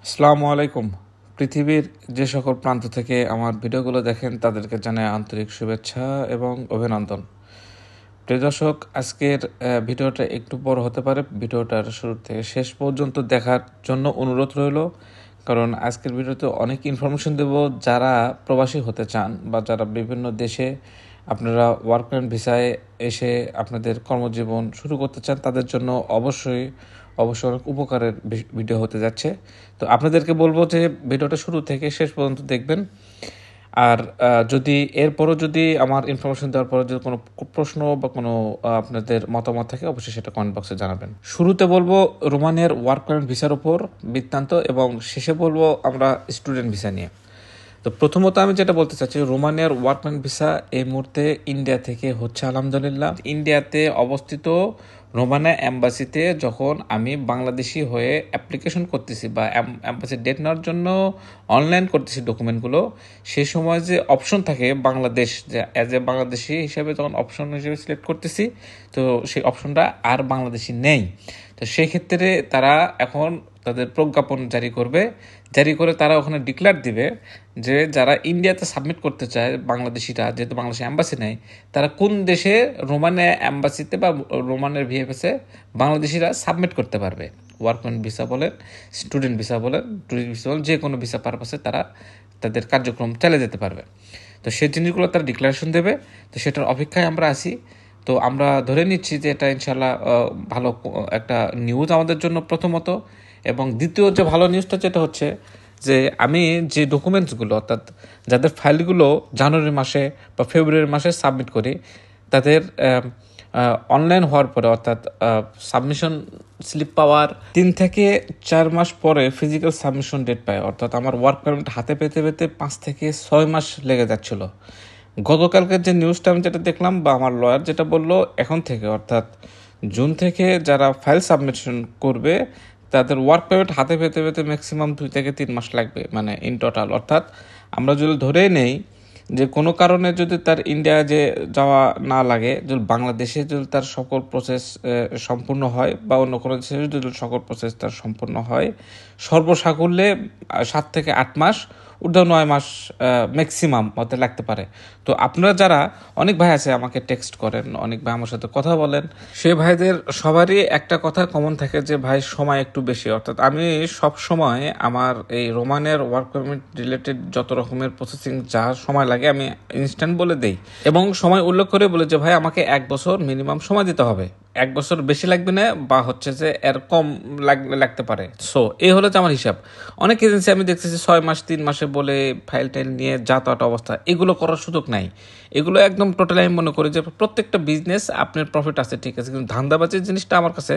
আসসালামু আলাইকুম। পৃথিবীর যে সকল প্রান্ত থেকে আমার ভিডিওগুলো দেখেন তাদেরকে জানাই আন্তরিক শুভেচ্ছা এবং অভিনন্দন। প্রিয় দর্শক, আজকের ভিডিওটা একটু বড় হতে পারে। ভিডিওটার শুরু থেকে শেষ পর্যন্ত দেখার জন্য অনুরোধ রইল, কারণ আজকের ভিডিওতে অনেক ইনফরমেশন দেব। যারা প্রবাসী হতে চান বা যারা বিভিন্ন দেশে আপনারা ওয়ার্ক অ্যান্ড ভিসায় এসে আপনাদের কর্মজীবন শুরু করতে চান, তাদের জন্য অবশ্যই অনেক উপকারের ভিডিও হতে যাচ্ছে। তো আপনাদেরকে বলবো যে ভিডিওটা শুরু থেকে শেষ পর্যন্ত দেখবেন। আর যদি এরপরও যদি আমার ইনফরমেশন দেওয়ার পরে যদি কোনো প্রশ্ন বা কোনো আপনাদের মতামত থাকে, অবশ্যই সেটা কমেন্ট বক্সে জানাবেন। শুরুতে বলবো রোমানিয়ার ওয়ার্ক পারমিট ভিসার উপর বৃত্তান্ত, এবং শেষে বলবো আমরা স্টুডেন্ট ভিসা নিয়ে। তো প্রথমত আমি যেটা বলতে চাচ্ছি, রোমানিয়ার ওয়ার্ক পারমিট ভিসা এই মুহূর্তে ইন্ডিয়া থেকে হচ্ছে আলহামদুলিল্লাহ। ইন্ডিয়াতে অবস্থিত রোমানিয়া অ্যাম্বাসিতে যখন আমি বাংলাদেশি হয়ে অ্যাপ্লিকেশন করতেছি বা অ্যাম্বাসি ডেট নেওয়ার জন্য অনলাইন করতেছি ডকুমেন্টগুলো, সেই সময় যে অপশন থাকে বাংলাদেশ, যে অ্যাজ এ বাংলাদেশি হিসেবে যখন অপশন হিসেবে সিলেক্ট করতেছি, তো সেই অপশনটা আর বাংলাদেশি নেই। তো সেই ক্ষেত্রে তারা এখন তাদের প্রজ্ঞাপন জারি করবে, জারি করে তারা ওখানে ডিক্লেয়ার দিবে যে যারা ইন্ডিয়াতে সাবমিট করতে চায় বাংলাদেশিরা, যেহেতু বাংলাদেশে অ্যাম্বাসি নেই, তারা কোন দেশে রোমানিয়া অ্যাম্বাসিতে বা রোমানের ভিএফএসে বাংলাদেশিরা সাবমিট করতে পারবে। ওয়ার্কম্যান ভিসা বলেন, স্টুডেন্ট ভিসা বলেন, ট্যুরিস্ট ভিসা বলেন, যে কোনো ভিসা পারপাসে তারা তাদের কার্যক্রম চালিয়ে যেতে পারবে। তো সেই জিনিসগুলো তারা ডিক্লারেশন দেবে। তো সেটার অপেক্ষায় আমরা আছি। তো আমরা ধরে নিচ্ছি যে এটা ইনশাল্লাহ ভালো একটা নিউজ আমাদের জন্য প্রথমত। এবং দ্বিতীয় যে ভালো নিউজটা যেটা হচ্ছে যে আমি যে ডকুমেন্টসগুলো, অর্থাৎ যাদের ফাইলগুলো জানুয়ারি মাসে বা ফেব্রুয়ারি মাসে সাবমিট করি, তাদের অনলাইন হওয়ার পরে, অর্থাৎ সাবমিশন স্লিপ পাওয়ার 3 থেকে 4 মাস পরে ফিজিক্যাল সাবমিশন ডেট পায়। অর্থাৎ আমার ওয়ার্ক পারমিট হাতে পেতে পেতে 5 থেকে 6 মাস লেগে যাচ্ছিল। গতকালকের যে নিউজটা আমি যেটা দেখলাম বা আমার লয়ার যেটা বললো, এখন থেকে অর্থাৎ জুন থেকে যারা ফাইল সাবমিশন করবে তাদের ওয়ার্ক পারমিট হাতে পেতে পেতে ম্যাক্সিমাম 2 থেকে 3 মাস লাগবে, মানে ইন টোটাল। অর্থাৎ আমরা যদি ধরে নেই যে কোনো কারণে যদি তার ইন্ডিয়া যে যাওয়া না লাগে, যদি বাংলাদেশে যদি তার সকল প্রসেস সম্পূর্ণ হয় বা অন্য কোনো দেশে যদি সকল প্রসেস তার সম্পূর্ণ হয়, সর্বসাকুল্যে 7 থেকে 8 মাস, ঊর্ধ্ব 9 মাস ম্যাক্সিমাম হতে লাগতে পারে। তো আপনারা যারা, অনেক ভাই আছে আমাকে টেক্সট করেন, অনেক ভাই আমার সাথে কথা বলেন, সে ভাইদের সবারই একটা কথা কমন থাকে যে ভাই সময় একটু বেশি। অর্থাৎ আমি সব সময় আমার এই রোমানের ওয়ার্ক পারমিট রিলেটেড যত রকমের প্রসেসিং যা সময় লাগে আমি ইনস্ট্যান্ট বলে দেই, এবং সময় উল্লেখ করে বলে যে ভাই আমাকে 1 বছর মিনিমাম সময় দিতে হবে, 1 বছর বেশি লাগবে না, বা হচ্ছে যে এর কম লাগতে পারে। সো এই হলো যে আমার হিসাব। অনেক এজেন্সি আমি দেখতেছি 6 মাস 3 মাসে বলে ফাইল টাইল নিয়ে যাতায়াত অবস্থা, এগুলো করার সুযোগ নাই। এগুলো একদম টোটালি আমি মনে করি যে প্রত্যেকটা বিজনেস আপনার প্রফিট আছে, ঠিক আছে, কিন্তু ধান্দাবাজির জিনিসটা আমার কাছে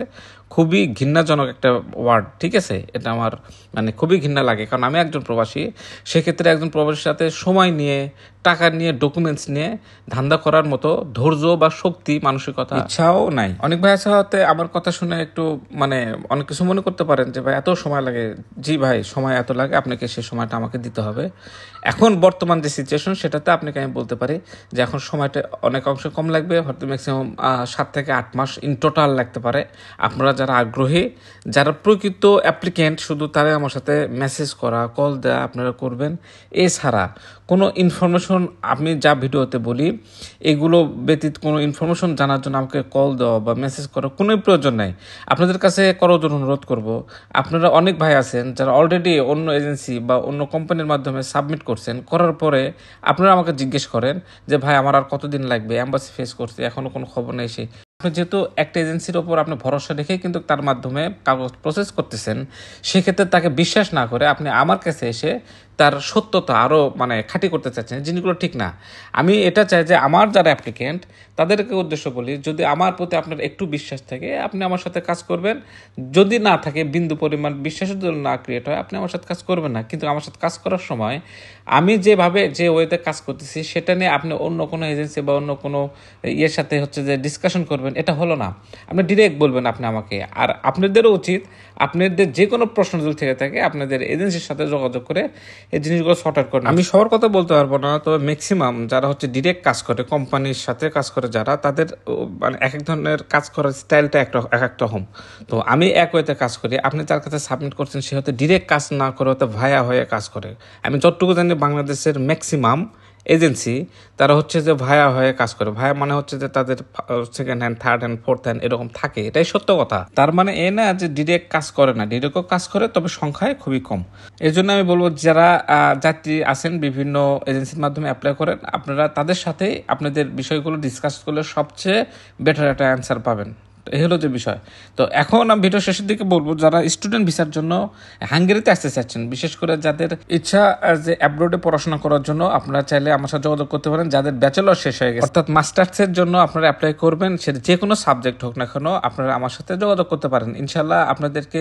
খুবই ঘৃণাজনক একটা ওয়ার্ড, ঠিক আছে। এটা আমার মানে খুবই ঘৃণা লাগে, কারণ আমি একজন প্রবাসী। সেক্ষেত্রে একজন প্রবাসীর সাথে সময় নিয়ে, টাকা নিয়ে, ডকুমেন্টস নিয়ে ধান্দা করার মতো ধৈর্য বা শক্তি, মানসিকতা, ইচ্ছাও নাই। অনেক ভাই আছে হতে আমার কথা শুনে একটু মানে অনেক কিছু মনে করতে পারেন যে ভাই এত সময় লাগে। জি ভাই, সময় এত লাগে, আপনাকে সেই সময়টা আমাকে দিতে হবে। এখন বর্তমান যে সিচুয়েশন, সেটাতে আপনাকে আমি বলতে পারি যে এখন সময়টা অনেক অংশে কম লাগবে, হয়তো ম্যাক্সিমাম 7 থেকে 8 মাস ইন টোটাল লাগতে পারে। আপনারা যারা আগ্রহী, যারা প্রকৃত অ্যাপ্লিকেন্ট, শুধু তারাই আমার সাথে মেসেজ করা, কল দেওয়া আপনারা করবেন। এছাড়া কোনো ইনফরমেশন আমি যা ভিডিওতে বলি, এগুলো ব্যতীত কোনো ইনফরমেশন জানার জন্য আমাকে কল দেওয়া বা মেসেজ করার কোনো প্রয়োজন নাই। আপনাদের কাছে করার জন্য অনুরোধ করব, আপনারা অনেক ভাই আছেন যারা অলরেডি অন্য এজেন্সি বা অন্য কোম্পানির মাধ্যমে সাবমিট করছেন, করার পরে আপনারা আমাকে জিজ্ঞেস করেন যে ভাই আমার আর কতদিন লাগবে, অ্যাম্বাসি ফেস করতে এখনও কোনো খবর নেই। সেই আপনি যেহেতু একটা এজেন্সির ওপর আপনি ভরসা রেখে কিন্তু তার মাধ্যমে কাগজ প্রসেস করতেছেন, সেক্ষেত্রে তাকে বিশ্বাস না করে আপনি আমার কাছে এসে তার সত্যতা আরও মানে খাঁটি করতে চাচ্ছেন, জিনিসগুলো ঠিক না। আমি এটা চাই যে আমার যারা অ্যাপ্লিকেন্ট তাদেরকে উদ্দেশ্য বলি, যদি আমার প্রতি আপনার একটু বিশ্বাস থাকে আপনি আমার সাথে কাজ করবেন। যদি না থাকে, বিন্দু পরিমাণ বিশ্বাসের জন্য না ক্রিয়েট হয়, আপনি আমার সাথে কাজ করবেন না। কিন্তু আমার সাথে কাজ করার সময় আমি যেভাবে যে ওয়েতে কাজ করতেছি সেটা নিয়ে আপনি অন্য কোনো এজেন্সি বা অন্য কোনো ইয়ের সাথে হচ্ছে যে ডিসকাশন করবেন, এটা হলো না। আপনি ডিরেক্ট বলবেন আপনি আমাকে। আর আপনাদেরও উচিত আপনাদের যে কোনো প্রশ্ন যদি থেকে থাকে আপনাদের এজেন্সির সাথে যোগাযোগ করে এই জিনিসগুলো সর্ট আউট করেন। আমি সবার কথা বলতে পারবো না, তবে ম্যাক্সিমাম যারা হচ্ছে ডিরেক্ট কাজ করে, কোম্পানির সাথে কাজ করে যারা, তাদের মানে এক এক ধরনের কাজ করার স্টাইলটা এক এক রকম। তো আমি এক ওয়েতে কাজ করি, আপনি যার কাছে সাবমিট করছেন সে হয়তো ডিরেক্ট কাজ না করে হয়তো ভায়া হয়ে কাজ করে। আমি যতটুকু জানি বাংলাদেশের ম্যাক্সিমাম এজেন্সি তারা হচ্ছে যে ভায়া হয়ে কাজ করে। ভায়া মানে হচ্ছে যে তাদের second hand, third hand, fourth hand এরকম থাকে, এটাই সত্য কথা। তার মানে এ না যে ডিরেক্ট কাজ করে না, ডিরেক্টও কাজ করে, তবে সংখ্যায় খুবই কম। এর জন্য আমি বলবো যারা যাত্রী আছেন বিভিন্ন এজেন্সির মাধ্যমে অ্যাপ্লাই করেন, আপনারা তাদের সাথেই আপনাদের বিষয়গুলো ডিসকাস করলে সবচেয়ে বেটার একটা অ্যান্সার পাবেন। এই হলো যে বিষয়। তো এখন আমি ভিডিও শেষের দিকে বলবো, যারা স্টুডেন্ট ভিসার জন্য হাঙ্গেরিতে আসতে চাচ্ছেন, বিশেষ করে যাদের ইচ্ছা যে অ্যাব্রোডে পড়াশোনা করার জন্য, আপনারা চাইলে আমার সাথে যোগাযোগ করতে পারেন। যাদের ব্যাচেলর শেষ হয়ে গেছে অর্থাৎ মাস্টার্সের জন্য আপনারা অ্যাপ্লাই করবেন, সেটা যে কোনো সাবজেক্ট হোক না কেন, আপনারা আমার সাথে যোগাযোগ করতে পারেন। ইনশাল্লাহ আপনাদেরকে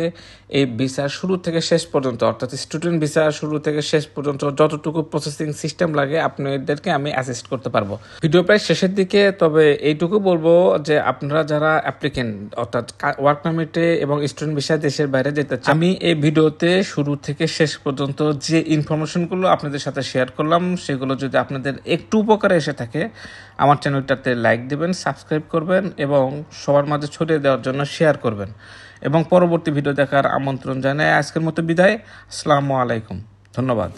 এই ভিসার শুরু থেকে শেষ পর্যন্ত, অর্থাৎ স্টুডেন্ট ভিসার শুরু থেকে শেষ পর্যন্ত যতটুকু প্রসেসিং সিস্টেম লাগে আপনাদেরকে আমি অ্যাসিস্ট করতে পারবো। ভিডিও প্রায় শেষের দিকে, তবে এইটুকু বলবো যে আপনারা যারা অর্থাৎ ওয়ার্ক পারমিটে এবং স্টুডেন্ট ভিসায় দেশের বাইরে যেতে চান, আমি এই ভিডিওতে শুরু থেকে শেষ পর্যন্ত যে ইনফরমেশনগুলো আপনাদের সাথে শেয়ার করলাম, সেগুলো যদি আপনাদের একটু উপকারে এসে থাকে, আমার চ্যানেলটাতে লাইক দেবেন, সাবস্ক্রাইব করবেন এবং সবার মাঝে ছড়িয়ে দেওয়ার জন্য শেয়ার করবেন। এবং পরবর্তী ভিডিও দেখার আমন্ত্রণ জানাই আজকের মতো বিদায়। আসসালামু আলাইকুম, ধন্যবাদ।